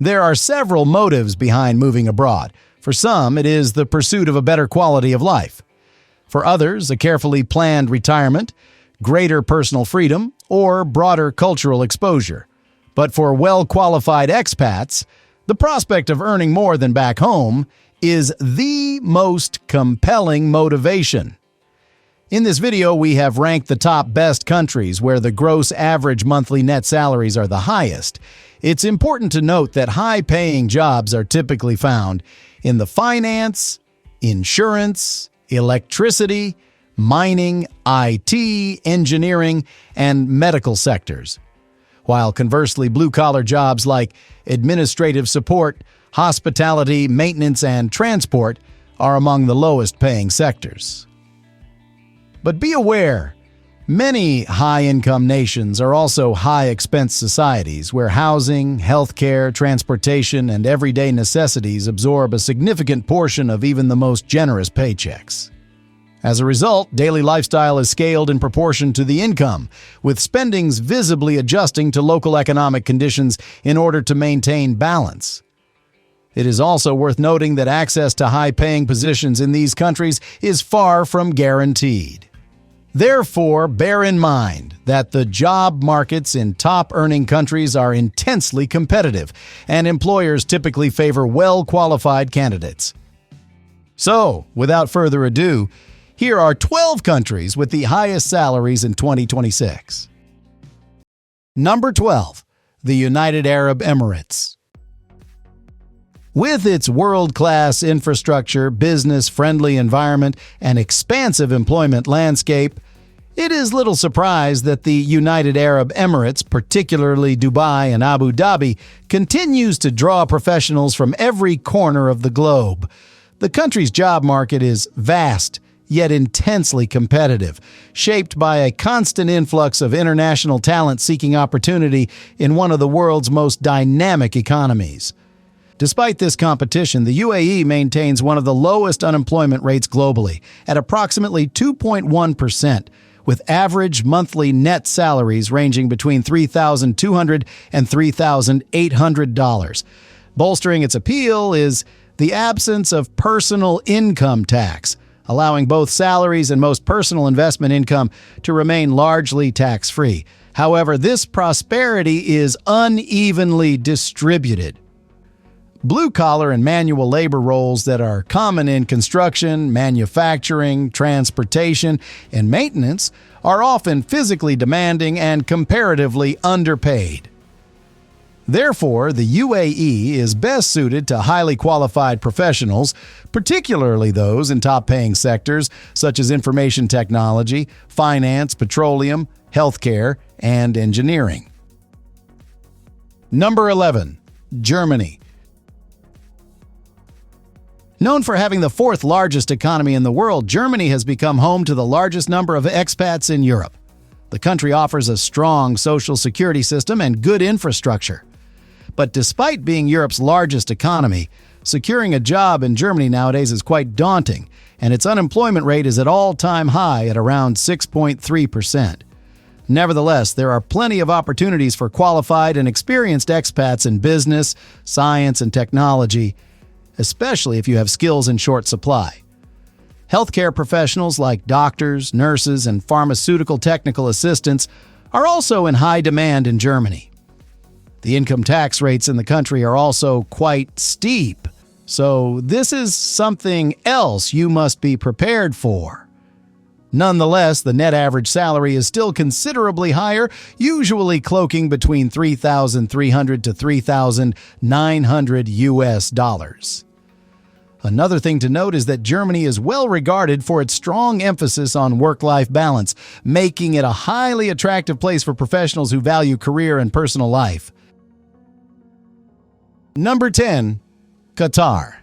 There are several motives behind moving abroad. For some, it is the pursuit of a better quality of life. For others, a carefully planned retirement, greater personal freedom, or broader cultural exposure. But for well-qualified expats, the prospect of earning more than back home is the most compelling motivation. In this video, we have ranked the top best countries where the gross average monthly net salaries are the highest. It's important to note that high-paying jobs are typically found in the finance, insurance, electricity, mining, IT, engineering, and medical sectors. While conversely, blue-collar jobs like administrative support, hospitality, maintenance, and transport are among the lowest-paying sectors. But be aware, many high-income nations are also high-expense societies where housing, healthcare, transportation, and everyday necessities absorb a significant portion of even the most generous paychecks. As a result, daily lifestyle is scaled in proportion to the income, with spendings visibly adjusting to local economic conditions in order to maintain balance. It is also worth noting that access to high-paying positions in these countries is far from guaranteed. Therefore, bear in mind that the job markets in top-earning countries are intensely competitive, and employers typically favor well-qualified candidates. So, without further ado, here are 12 countries with the highest salaries in 2026. Number 12. The United Arab Emirates. With its world-class infrastructure, business-friendly environment, and expansive employment landscape, it is little surprise that the United Arab Emirates, particularly Dubai and Abu Dhabi, continues to draw professionals from every corner of the globe. The country's job market is vast, yet intensely competitive, shaped by a constant influx of international talent seeking opportunity in one of the world's most dynamic economies. Despite this competition, the UAE maintains one of the lowest unemployment rates globally, at approximately 2.1%, with average monthly net salaries ranging between $3,200 and $3,800. Bolstering its appeal is the absence of personal income tax, allowing both salaries and most personal investment income to remain largely tax-free. However, this prosperity is unevenly distributed. Blue-collar and manual labor roles that are common in construction, manufacturing, transportation, and maintenance are often physically demanding and comparatively underpaid. Therefore, the UAE is best suited to highly qualified professionals, particularly those in top-paying sectors such as information technology, finance, petroleum, healthcare, and engineering. Number 11. Germany. Known for having the fourth largest economy in the world, Germany has become home to the largest number of expats in Europe. The country offers a strong social security system and good infrastructure. But despite being Europe's largest economy, securing a job in Germany nowadays is quite daunting, and its unemployment rate is at all-time high at around 6.3%. Nevertheless, there are plenty of opportunities for qualified and experienced expats in business, science, and technology, especially if you have skills in short supply. Healthcare professionals like doctors, nurses, and pharmaceutical technical assistants are also in high demand in Germany. The income tax rates in the country are also quite steep, so this is something else you must be prepared for. Nonetheless, the net average salary is still considerably higher, usually cloaking between $3,300 to $3,900 US. Another thing to note is that Germany is well regarded for its strong emphasis on work-life balance, making it a highly attractive place for professionals who value career and personal life. Number 10. Qatar.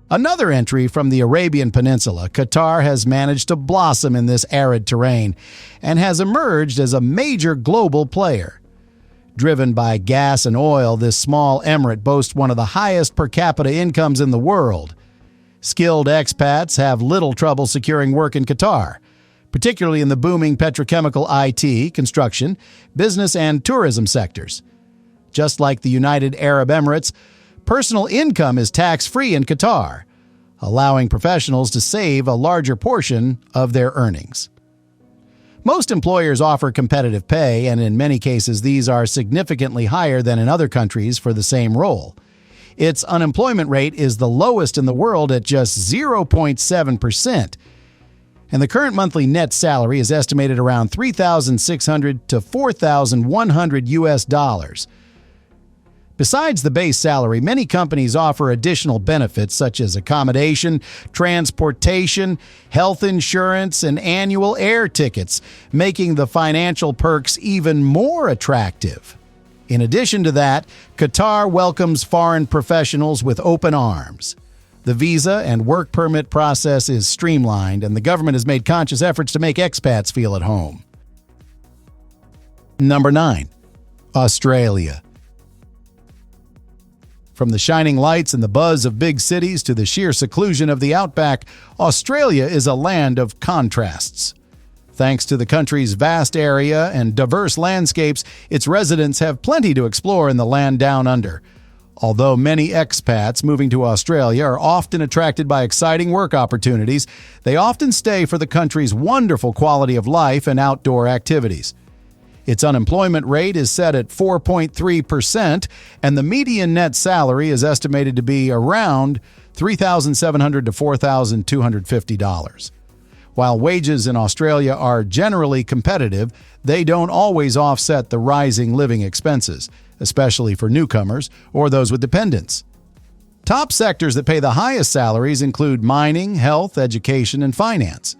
Another entry from the Arabian Peninsula, Qatar has managed to blossom in this arid terrain and has emerged as a major global player. Driven by gas and oil, this small emirate boasts one of the highest per capita incomes in the world. Skilled expats have little trouble securing work in Qatar, particularly in the booming petrochemical, IT, construction, business, and tourism sectors. Just like the United Arab Emirates, personal income is tax-free in Qatar, allowing professionals to save a larger portion of their earnings. Most employers offer competitive pay, and in many cases these are significantly higher than in other countries for the same role. Its unemployment rate is the lowest in the world at just 0.7%, and the current monthly net salary is estimated around $3,600 to $4,100 US. Besides the base salary, many companies offer additional benefits such as accommodation, transportation, health insurance, and annual air tickets, making the financial perks even more attractive. In addition to that, Qatar welcomes foreign professionals with open arms. The visa and work permit process is streamlined, and the government has made conscious efforts to make expats feel at home. Number 9. Australia. From the shining lights and the buzz of big cities to the sheer seclusion of the outback, Australia is a land of contrasts. Thanks to the country's vast area and diverse landscapes, its residents have plenty to explore in the land down under. Although many expats moving to Australia are often attracted by exciting work opportunities, they often stay for the country's wonderful quality of life and outdoor activities. Its unemployment rate is set at 4.3%, and the median net salary is estimated to be around $3,700 to $4,250. While wages in Australia are generally competitive, they don't always offset the rising living expenses, especially for newcomers or those with dependents. Top sectors that pay the highest salaries include mining, health, education, and finance.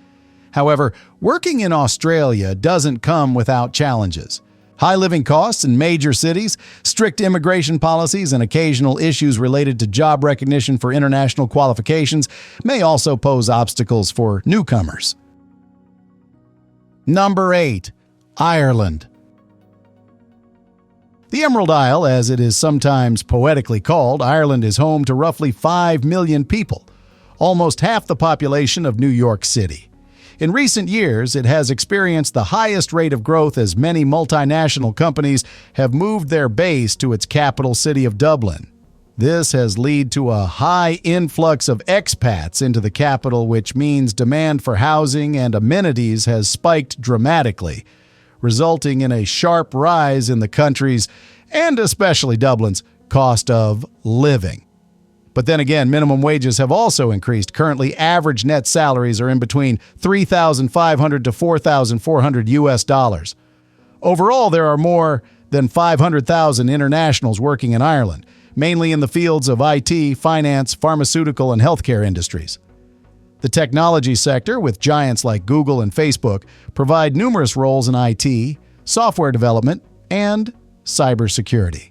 However, working in Australia doesn't come without challenges. High living costs in major cities, strict immigration policies, and occasional issues related to job recognition for international qualifications may also pose obstacles for newcomers. Number 8. Ireland. The Emerald Isle, as it is sometimes poetically called, Ireland is home to roughly 5 million people, almost half the population of New York City. In recent years, it has experienced the highest rate of growth as many multinational companies have moved their base to its capital city of Dublin. This has led to a high influx of expats into the capital, which means demand for housing and amenities has spiked dramatically, resulting in a sharp rise in the country's, and especially Dublin's, cost of living. But then again, minimum wages have also increased. Currently, average net salaries are in between $3,500 to $4,400 US. Overall, there are more than 500,000 internationals working in Ireland, mainly in the fields of IT, finance, pharmaceutical, and healthcare industries. The technology sector, with giants like Google and Facebook, provide numerous roles in IT, software development, and cybersecurity.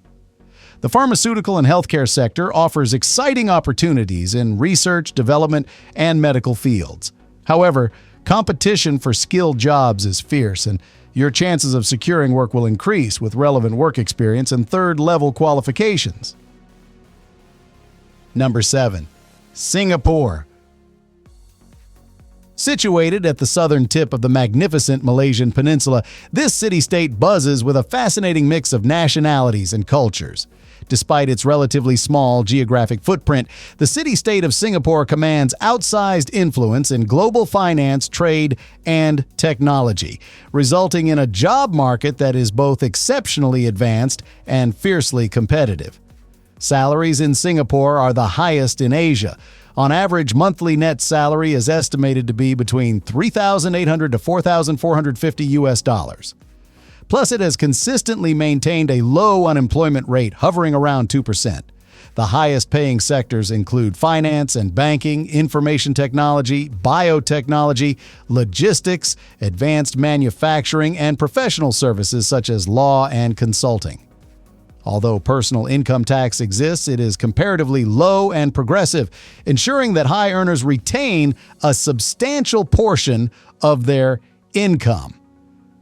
The pharmaceutical and healthcare sector offers exciting opportunities in research, development, and medical fields. However, competition for skilled jobs is fierce, and your chances of securing work will increase with relevant work experience and third-level qualifications. Number 7. Singapore. Situated at the southern tip of the magnificent Malaysian peninsula, this city-state buzzes with a fascinating mix of nationalities and cultures. Despite its relatively small geographic footprint, the city-state of Singapore commands outsized influence in global finance, trade, and technology, resulting in a job market that is both exceptionally advanced and fiercely competitive. Salaries in Singapore are the highest in Asia. On average, monthly net salary is estimated to be between $3,800 to $4,450 US. Plus, it has consistently maintained a low unemployment rate, hovering around 2%. The highest-paying sectors include finance and banking, information technology, biotechnology, logistics, advanced manufacturing, and professional services such as law and consulting. Although personal income tax exists, it is comparatively low and progressive, ensuring that high earners retain a substantial portion of their income.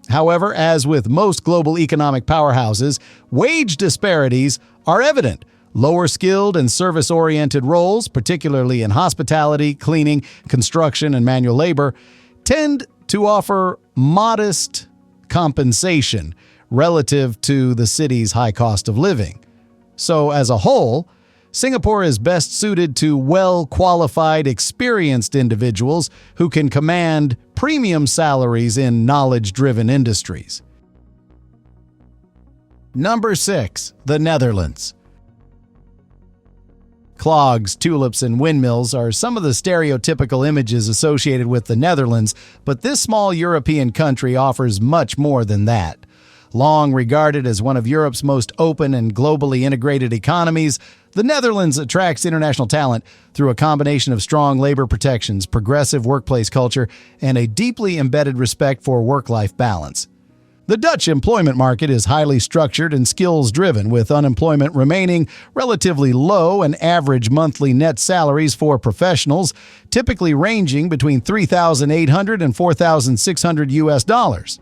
However, as with most global economic powerhouses, wage disparities are evident. Lower skilled and service-oriented roles, particularly in hospitality, cleaning, construction, and manual labor, tend to offer modest compensation, relative to the city's high cost of living. So, as a whole, Singapore is best suited to well-qualified, experienced individuals who can command premium salaries in knowledge-driven industries. Number 6. The Netherlands. Clogs, tulips, and windmills are some of the stereotypical images associated with the Netherlands, but this small European country offers much more than that. Long regarded as one of Europe's most open and globally integrated economies, the Netherlands attracts international talent through a combination of strong labor protections, progressive workplace culture, and a deeply embedded respect for work-life balance. The Dutch employment market is highly structured and skills-driven, with unemployment remaining relatively low and average monthly net salaries for professionals typically ranging between $3,800 and $4,600 US.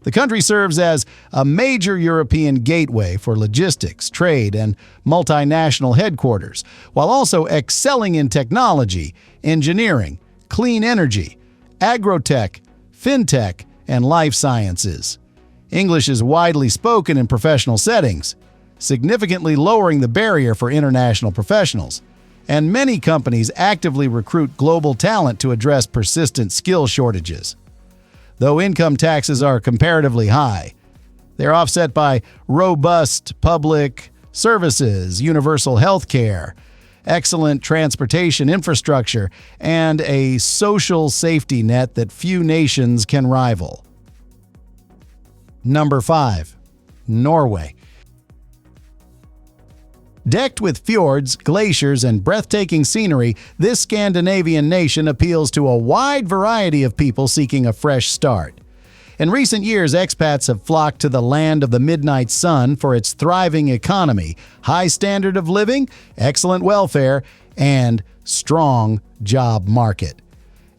The country serves as a major European gateway for logistics, trade, and multinational headquarters, while also excelling in technology, engineering, clean energy, agrotech, fintech, and life sciences. English is widely spoken in professional settings, significantly lowering the barrier for international professionals, and many companies actively recruit global talent to address persistent skill shortages. Though income taxes are comparatively high, they're offset by robust public services, universal health care, excellent transportation infrastructure, and a social safety net that few nations can rival. Number 5. Norway. Decked with fjords, glaciers, and breathtaking scenery, this Scandinavian nation appeals to a wide variety of people seeking a fresh start. In recent years, expats have flocked to the land of the midnight sun for its thriving economy, high standard of living, excellent welfare, and strong job market.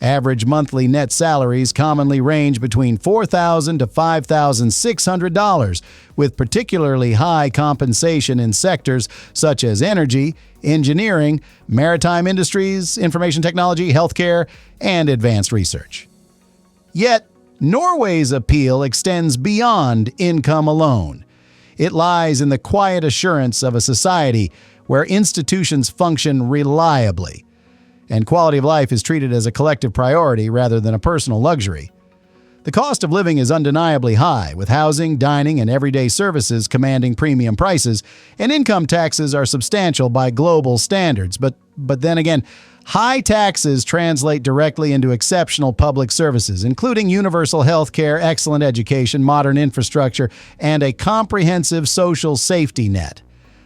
Average monthly net salaries commonly range between $4,000 to $5,600, with particularly high compensation in sectors such as energy, engineering, maritime industries, information technology, healthcare, and advanced research. Yet, Norway's appeal extends beyond income alone. It lies in the quiet assurance of a society where institutions function reliably, and quality of life is treated as a collective priority rather than a personal luxury. The cost of living is undeniably high, with housing, dining, and everyday services commanding premium prices, and income taxes are substantial by global standards. But then again, high taxes translate directly into exceptional public services, including universal health care, excellent education, modern infrastructure, and a comprehensive social safety net.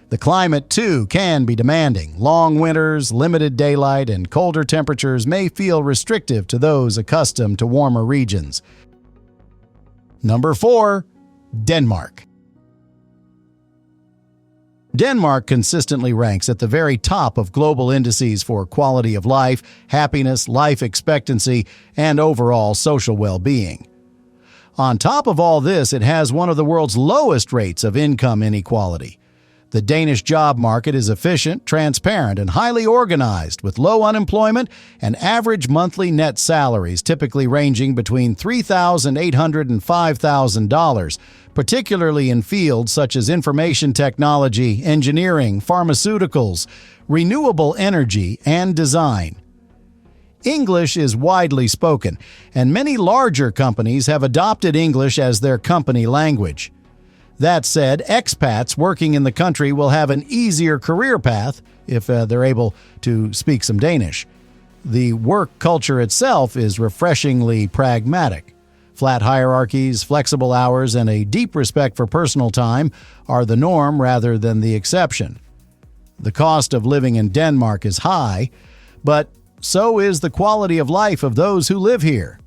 The climate, too, can be demanding. Long winters, limited daylight, and colder temperatures may feel restrictive to those accustomed to warmer regions. Number 4. Denmark. Denmark consistently ranks at the very top of global indices for quality of life, happiness, life expectancy, and overall social well-being. On top of all this, it has one of the world's lowest rates of income inequality. The Danish job market is efficient, transparent, and highly organized, with low unemployment and average monthly net salaries typically ranging between $3,800 and $5,000, particularly in fields such as information technology, engineering, pharmaceuticals, renewable energy, and design. English is widely spoken, and many larger companies have adopted English as their company language. That said, expats working in the country will have an easier career path if they're able to speak some Danish. The work culture itself is refreshingly pragmatic. Flat hierarchies, flexible hours, and a deep respect for personal time are the norm rather than the exception. The cost of living in Denmark is high, but so is the quality of life of those who live here.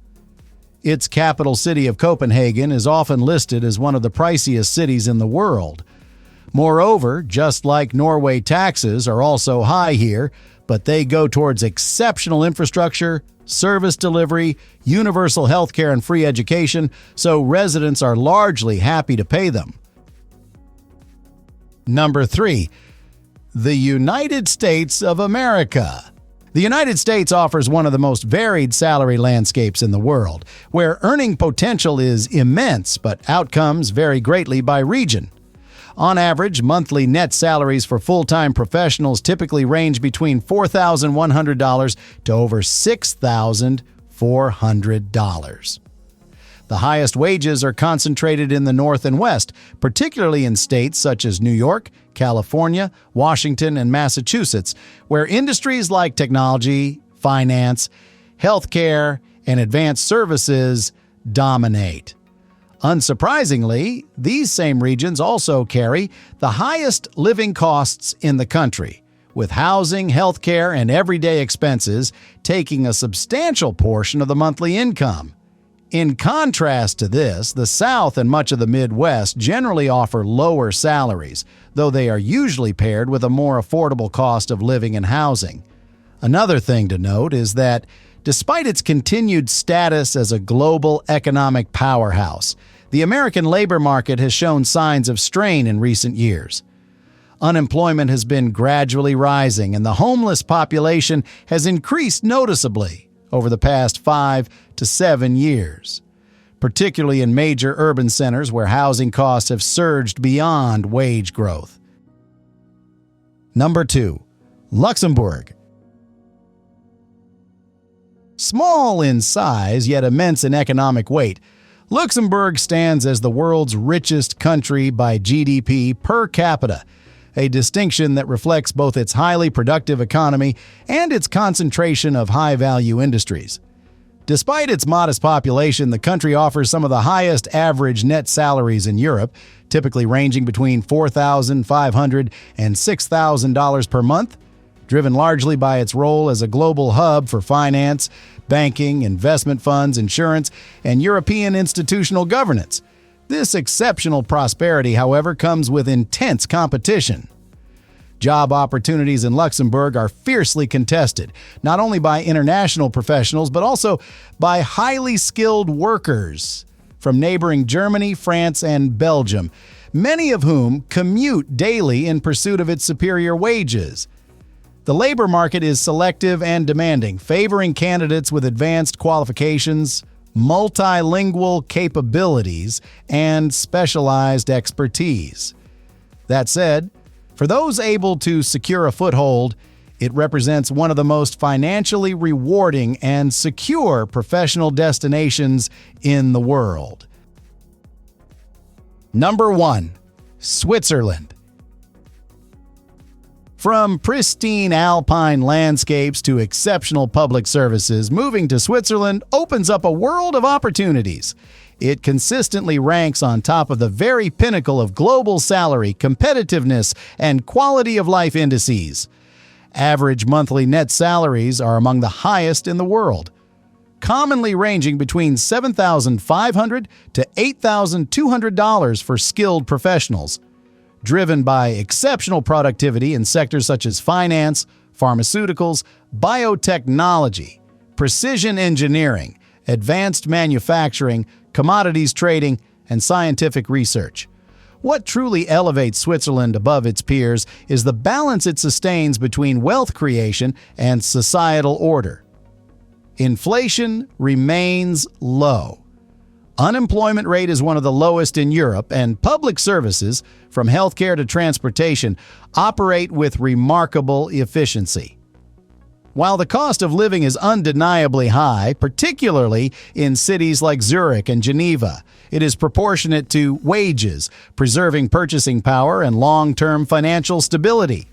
Its capital city of Copenhagen is often listed as one of the priciest cities in the world. Moreover, just like Norway, taxes are also high here, but they go towards exceptional infrastructure, service delivery, universal health care, and free education, so residents are largely happy to pay them. Number 3. The United States of America. The United States offers one of the most varied salary landscapes in the world, where earning potential is immense, but outcomes vary greatly by region. On average, monthly net salaries for full-time professionals typically range between $4,100 to over $6,400. The highest wages are concentrated in the North and West, particularly in states such as New York, California, Washington, and Massachusetts, where industries like technology, finance, healthcare, and advanced services dominate. Unsurprisingly, these same regions also carry the highest living costs in the country, with housing, healthcare, and everyday expenses taking a substantial portion of the monthly income. In contrast to this, the South and much of the Midwest generally offer lower salaries, though they are usually paired with a more affordable cost of living and housing. Another thing to note is that, despite its continued status as a global economic powerhouse, the American labor market has shown signs of strain in recent years. Unemployment has been gradually rising, and the homeless population has increased noticeably over the past 5 to 7 years, particularly in major urban centers where housing costs have surged beyond wage growth. Number 2. Luxembourg. Small in size, yet immense in economic weight, Luxembourg stands as the world's richest country by GDP per capita, a distinction that reflects both its highly productive economy and its concentration of high-value industries. Despite its modest population, the country offers some of the highest average net salaries in Europe, typically ranging between $4,500 and $6,000 per month, driven largely by its role as a global hub for finance, banking, investment funds, insurance, and European institutional governance. This exceptional prosperity, however, comes with intense competition. Job opportunities in Luxembourg are fiercely contested, not only by international professionals, but also by highly skilled workers from neighboring Germany, France, and Belgium, many of whom commute daily in pursuit of its superior wages. The labor market is selective and demanding, favoring candidates with advanced qualifications, multilingual capabilities, and specialized expertise. That said, for those able to secure a foothold, it represents one of the most financially rewarding and secure professional destinations in the world. Number 1. Switzerland. From pristine alpine landscapes to exceptional public services, moving to Switzerland opens up a world of opportunities. It consistently ranks on top of the very pinnacle of global salary, competitiveness, and quality of life indices. Average monthly net salaries are among the highest in the world, commonly ranging between $7,500 to $8,200 for skilled professionals. Driven by exceptional productivity in sectors such as finance, pharmaceuticals, biotechnology, precision engineering, advanced manufacturing, commodities trading, and scientific research. What truly elevates Switzerland above its peers is the balance it sustains between wealth creation and societal order. Inflation remains low. Unemployment rate is one of the lowest in Europe, and public services, from healthcare to transportation, operate with remarkable efficiency. While the cost of living is undeniably high, particularly in cities like Zurich and Geneva, it is proportionate to wages, preserving purchasing power and long-term financial stability.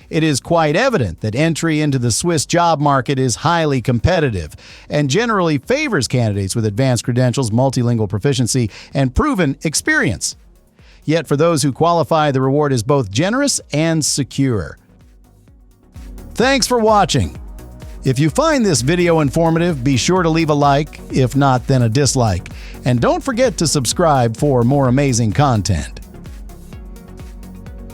It is quite evident that entry into the Swiss job market is highly competitive and generally favors candidates with advanced credentials, multilingual proficiency, and proven experience. Yet for those who qualify, the reward is both generous and secure. Thanks for watching. If you find this video informative, be sure to leave a like, if not, then a dislike. And don't forget to subscribe for more amazing content.